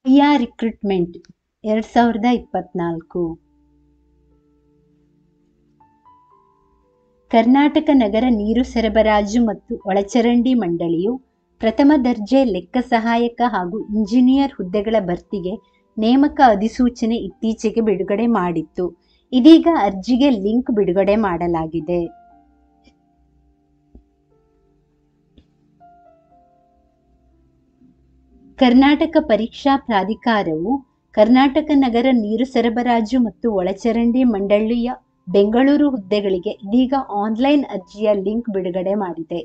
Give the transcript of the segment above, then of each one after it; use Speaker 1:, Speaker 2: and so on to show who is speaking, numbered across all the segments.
Speaker 1: IA recruitment 2024 Karnataka ನಗರ ನೀರು ಸರಬರಾಜು ಮತ್ತು ಒಳಚರಂಡಿ ಮಂಡಳಿಯು ಪ್ರಥಮ ದರ್ಜೆ ಲೆಕ್ಕ ಸಹಾಯಕ ಹಾಗೂ ಇಂಜಿನಿಯರ್ ಹುದ್ದೆಗಳ ಭರ್ತಿಗೆ ನೇಮಕ ಅಧಿಸೂಚನೆ ಇತ್ತೀಚೆಗೆ ಬಿಡುಗಡೆ ಮಾಡಿತ್ತು. ಇದೀಗ ಅರ್ಜಿಗೆ ಲಿಂಕ್ ಬಿಡುಗಡೆ ಮಾಡಲಾಗಿದೆ. ಕರ್ನಾಟಕ ಪರೀಕ್ಷಾ ಪ್ರಾಧಿಕಾರವು ಕರ್ನಾಟಕ ನಗರ ನೀರು ಸರಬರಾಜು ಮತ್ತು ಒಳಚರಂಡಿ ಮಂಡಳಿಯ ಬೆಂಗಳೂರು ಹುದ್ದೆಗಳಿಗೆ ಇದೀಗ ಆನ್ಲೈನ್ ಅರ್ಜಿಯ ಲಿಂಕ್ ಬಿಡುಗಡೆ ಮಾಡಿದೆ.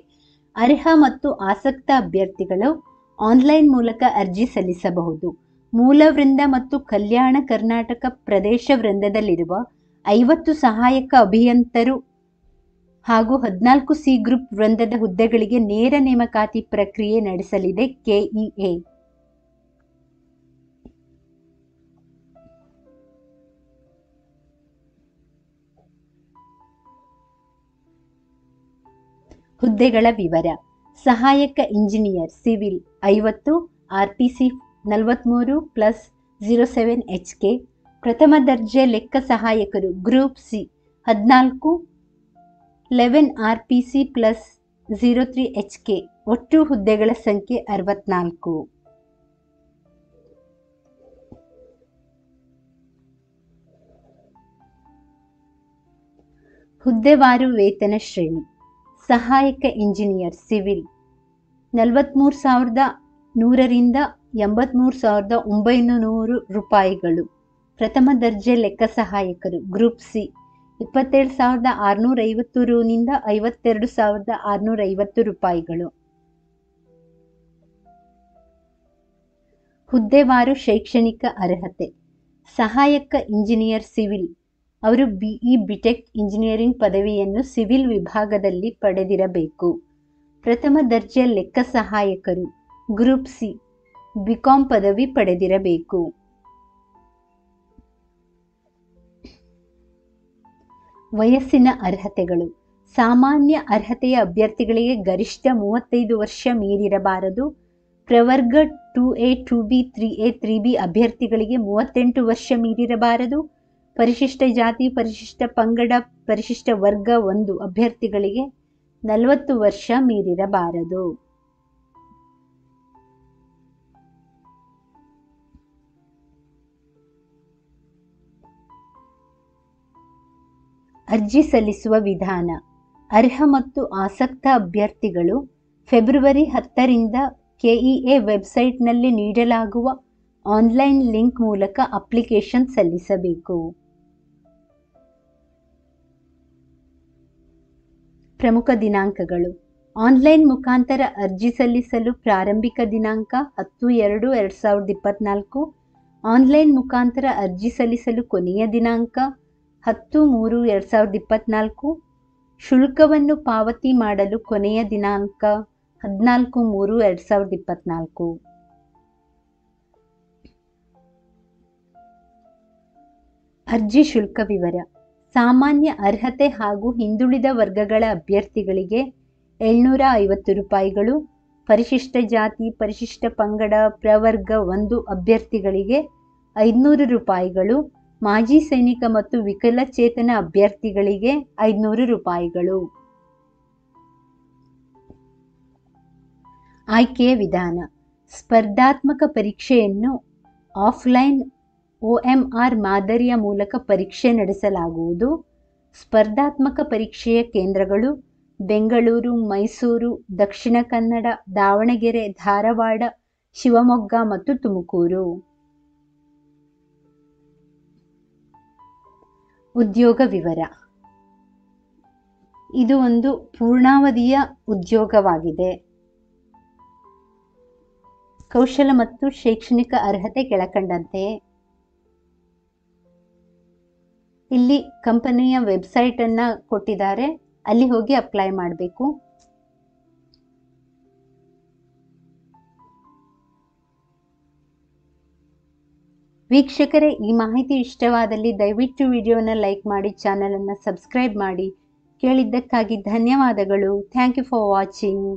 Speaker 1: ಅರ್ಹ ಮತ್ತು ಆಸಕ್ತ ಅಭ್ಯರ್ಥಿಗಳು ಆನ್ಲೈನ್ ಮೂಲಕ ಅರ್ಜಿ ಸಲ್ಲಿಸಬಹುದು. ಮೂಲ ವೃಂದ ಮತ್ತು ಕಲ್ಯಾಣ ಕರ್ನಾಟಕ ಪ್ರದೇಶ ವೃಂದದಲ್ಲಿರುವ 50 ಸಹಾಯಕ ಅಭಿಯಂತರು ಹಾಗೂ 14 ಸಿ ಗ್ರೂಪ್ ವೃಂದದ ಹುದ್ದೆಗಳಿಗೆ ನೇರ ನೇಮಕಾತಿ ಪ್ರಕ್ರಿಯೆ ನಡೆಸಲಿದೆ ಕೆಇಎ. ಹುದ್ದೆಗಳ ವಿವರ: ಸಹಾಯಕ ಇಂಜಿನಿಯರ್ ಸಿವಿಲ್ 50, ಆರ್ಪಿಸಿ 43 +07 HK. ಪ್ರಥಮ ದರ್ಜೆ ಲೆಕ್ಕ ಸಹಾಯಕರು ಗ್ರೂಪ್ ಸಿ 14, 11 ಆರ್ಪಿಸಿ +03 HK. ಒಟ್ಟು ಹುದ್ದೆಗಳ ಸಂಖ್ಯೆ 64. ಹುದ್ದೆವಾರು ವೇತನ ಶ್ರೇಣಿ: ಸಹಾಯಕ ಇಂಜಿನಿಯರ್ ಸಿವಿಲ್ 43,100 ರಿಂದ 83,900 ರೂಪಾಯಿಗಳು. ಪ್ರಥಮ ದರ್ಜೆ ಲೆಕ್ಕ ಸಹಾಯಕರು ಗ್ರೂಪ್ ಸಿ 27,650 ರುನಿಂದ 52,650 ರೂಪಾಯಿಗಳು. ಹುದ್ದೆವಾರು ಶೈಕ್ಷಣಿಕ ಅರ್ಹತೆ: ಸಹಾಯಕ ಇಂಜಿನಿಯರ್ ಸಿವಿಲ್ ಅವರು ಬಿಇ ಬಿಟೆಕ್ ಇಂಜಿನಿಯರಿಂಗ್ ಪದವಿಯನ್ನು ಸಿವಿಲ್ ವಿಭಾಗದಲ್ಲಿ ಪಡೆದಿರಬೇಕು. ಪ್ರಥಮ ದರ್ಜೆ ಲೆಕ್ಕ ಸಹಾಯಕರು ಗ್ರೂಪ್ ಸಿ ಬಿಕಾಂ ಪದವಿ ಪಡೆದಿರಬೇಕು. ವಯಸ್ಸಿನ ಅರ್ಹತೆಗಳು: ಸಾಮಾನ್ಯ ಅರ್ಹತೆಯ ಅಭ್ಯರ್ಥಿಗಳಿಗೆ ಗರಿಷ್ಠ 35 ವರ್ಷ ಮೀರಿರಬಾರದು. ಪ್ರವರ್ಗ 2A 2B 3A 3B ಅಭ್ಯರ್ಥಿಗಳಿಗೆ 38 ವರ್ಷ ಮೀರಿರಬಾರದು. ಪರಿಶಿಷ್ಟ ಜಾತಿ, ಪರಿಶಿಷ್ಟ ಪಂಗಡ, ಪರಿಶಿಷ್ಟ ವರ್ಗ 1 ಅಭ್ಯರ್ಥಿಗಳಿಗೆ 40 ವರ್ಷ ಮೀರಿರಬಾರದು. ಅರ್ಜಿ ಸಲ್ಲಿಸುವ ವಿಧಾನ: ಅರ್ಹ ಮತ್ತು ಆಸಕ್ತ ಅಭ್ಯರ್ಥಿಗಳು ಫೆಬ್ರವರಿ 10 ರಿಂದ ಕೆಇಎ ವೆಬ್ಸೈಟ್ನಲ್ಲಿ ನೀಡಲಾಗುವ ಆನ್ಲೈನ್ ಲಿಂಕ್ ಮೂಲಕ ಅಪ್ಲಿಕೇಶನ್ ಸಲ್ಲಿಸಬೇಕು. ಪ್ರಮುಖ ದಿನಾಂಕಗಳು: ಆನ್ಲೈನ್ ಮುಖಾಂತರ ಅರ್ಜಿ ಸಲ್ಲಿಸಲು ಪ್ರಾರಂಭಿಕ ದಿನಾಂಕ 10/2/2024. ಆನ್ಲೈನ್ ಮುಖಾಂತರ ಅರ್ಜಿ ಸಲ್ಲಿಸಲು ಕೊನೆಯ ದಿನಾಂಕ 10/3/2024. ಶುಲ್ಕವನ್ನು ಪಾವತಿ ಮಾಡಲು ಕೊನೆಯ ದಿನಾಂಕ 14/3/2024. ಅರ್ಜಿ ಶುಲ್ಕ ವಿವರ: ಸಾಮಾನ್ಯ ಅರ್ಹತೆ ಹಾಗೂ ಹಿಂದುಳಿದ ವರ್ಗಗಳ ಅಭ್ಯರ್ಥಿಗಳಿಗೆ 750 ರೂಪಾಯಿಗಳು. ಪರಿಶಿಷ್ಟ ಜಾತಿ, ಪರಿಶಿಷ್ಟ ಪಂಗಡ, ಪ್ರವರ್ಗ 1 ಅಭ್ಯರ್ಥಿಗಳಿಗೆ 500 ರೂಪಾಯಿಗಳು. ಮಾಜಿ ಸೈನಿಕ ಮತ್ತು ವಿಕಲಚೇತನ ಅಭ್ಯರ್ಥಿಗಳಿಗೆ 500 ರೂಪಾಯಿಗಳು. ಆಯ್ಕೆಯ ವಿಧಾನ: ಸ್ಪರ್ಧಾತ್ಮಕ ಪರೀಕ್ಷೆಯನ್ನು ಆಫ್ಲೈನ್ OMR ಮಾದರಿಯ ಮೂಲಕ ಪರೀಕ್ಷೆ ನಡೆಸಲಾಗುವುದು. ಸ್ಪರ್ಧಾತ್ಮಕ ಪರೀಕ್ಷೆಯ ಕೇಂದ್ರಗಳು ಬೆಂಗಳೂರು, ಮೈಸೂರು, ದಕ್ಷಿಣ ಕನ್ನಡ, ದಾವಣಗೆರೆ, ಧಾರವಾಡ, ಶಿವಮೊಗ್ಗ ಮತ್ತು ತುಮಕೂರು. ಉದ್ಯೋಗ ವಿವರ: ಇದು ಒಂದು ಪೂರ್ಣಾವಧಿಯ ಉದ್ಯೋಗವಾಗಿದೆ. ಕೌಶಲ ಮತ್ತು ಶೈಕ್ಷಣಿಕ ಅರ್ಹತೆ ಕೆಳಕಂಡಂತೆಯೇ. ಇಲ್ಲಿ ಕಂಪನಿಯ ವೆಬ್ಸೈಟ್ ಅನ್ನ ಕೊಟ್ಟಿದ್ದಾರೆ, ಅಲ್ಲಿ ಹೋಗಿ ಅಪ್ಲೈ ಮಾಡಬೇಕು. ವೀಕ್ಷಕರೇ, ಈ ಮಾಹಿತಿ ಇಷ್ಟವಾದಲ್ಲಿ ದಯವಿಟ್ಟು ವಿಡಿಯೋನ ಲೈಕ್ ಮಾಡಿ, ಚಾನಲ್ ಅನ್ನು ಸಬ್ಸ್ಕ್ರೈಬ್ ಮಾಡಿ. ಕೇಳಿದ್ದಕ್ಕಾಗಿ ಧನ್ಯವಾದಗಳು. Thank you for watching.